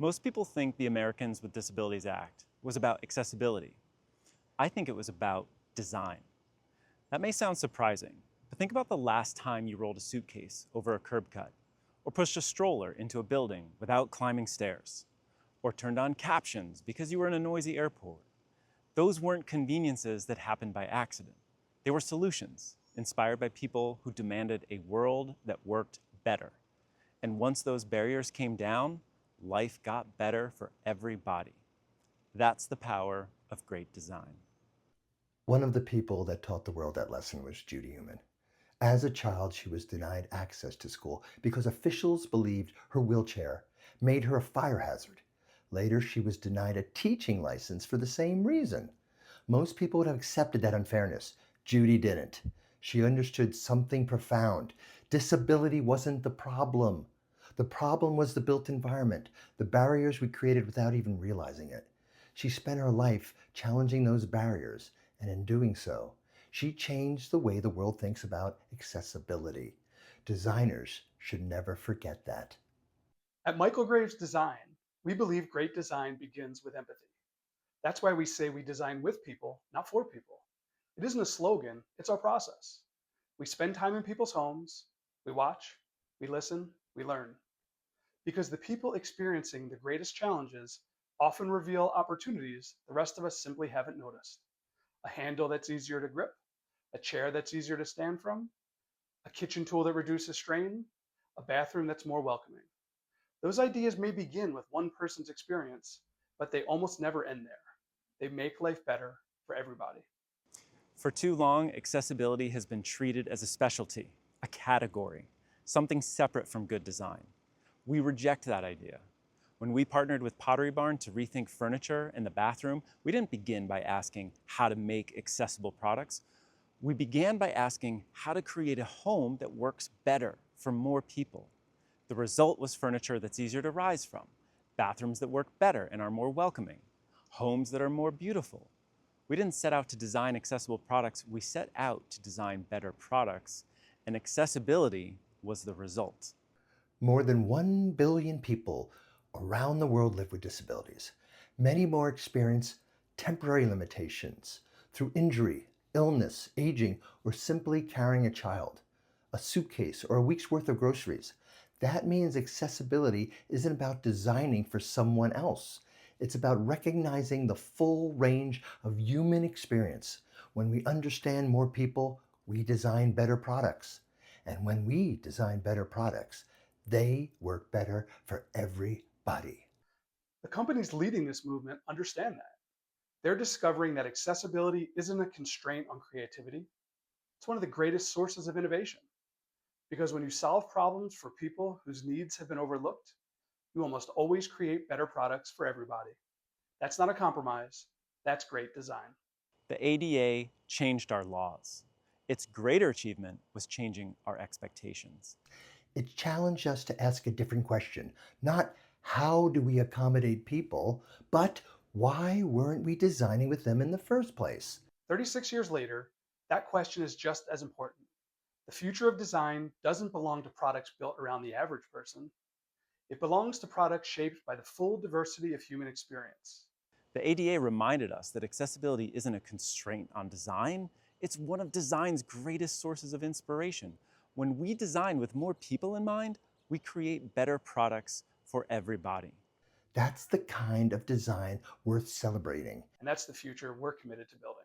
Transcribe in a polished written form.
Most people think the Americans with Disabilities Act was about accessibility. I think it was about design. That may sound surprising, but think about the last time you rolled a suitcase over a curb cut, or pushed a stroller into a building without climbing stairs, or turned on captions because you were in a noisy airport. Those weren't conveniences that happened by accident. They were solutions inspired by people who demanded a world that worked better. And once those barriers came down, life got better for everybody. That's the power of great design. One of the people that taught the world that lesson was Judy Heumann. As a child, she was denied access to school because officials believed her wheelchair made her a fire hazard. Later, she was denied a teaching license for the same reason. Most people would have accepted that unfairness. Judy didn't. She understood something profound. Disability wasn't the problem. The problem was the built environment, the barriers we created without even realizing it. She spent her life challenging those barriers, and in doing so, she changed the way the world thinks about accessibility. Designers should never forget that. At Michael Graves Design, we believe great design begins with empathy. That's why we say we design with people, not for people. It isn't a slogan, it's our process. We spend time in people's homes, we watch, we listen, we learn. Because the people experiencing the greatest challenges often reveal opportunities the rest of us simply haven't noticed. A handle that's easier to grip, a chair that's easier to stand from, a kitchen tool that reduces strain, a bathroom that's more welcoming. Those ideas may begin with one person's experience, but they almost never end there. They make life better for everybody. For too long, accessibility has been treated as a specialty, a category, something separate from good design. We reject that idea. When we partnered with Pottery Barn to rethink furniture in the bathroom, we didn't begin by asking how to make accessible products. We began by asking how to create a home that works better for more people. The result was furniture that's easier to rise from, bathrooms that work better and are more welcoming, homes that are more beautiful. We didn't set out to design accessible products, we set out to design better products, and accessibility was the result. More than 1 billion people around the world live with disabilities. Many more experience temporary limitations through injury, illness, aging, or simply carrying a child, a suitcase, or a week's worth of groceries. That means accessibility isn't about designing for someone else. It's about recognizing the full range of human experience. When we understand more people, we design better products. And when we design better products, they work better for everybody. The companies leading this movement understand that. They're discovering that accessibility isn't a constraint on creativity. It's one of the greatest sources of innovation. Because when you solve problems for people whose needs have been overlooked, you almost always create better products for everybody. That's not a compromise, that's great design. The ADA changed our laws. Its greater achievement was changing our expectations. It challenged us to ask a different question. Not how do we accommodate people, but why weren't we designing with them in the first place? 36 years later, that question is just as important. The future of design doesn't belong to products built around the average person. It belongs to products shaped by the full diversity of human experience. The ADA reminded us that accessibility isn't a constraint on design, it's one of design's greatest sources of inspiration. When we design with more people in mind, we create better products for everybody. That's the kind of design worth celebrating. And that's the future we're committed to building.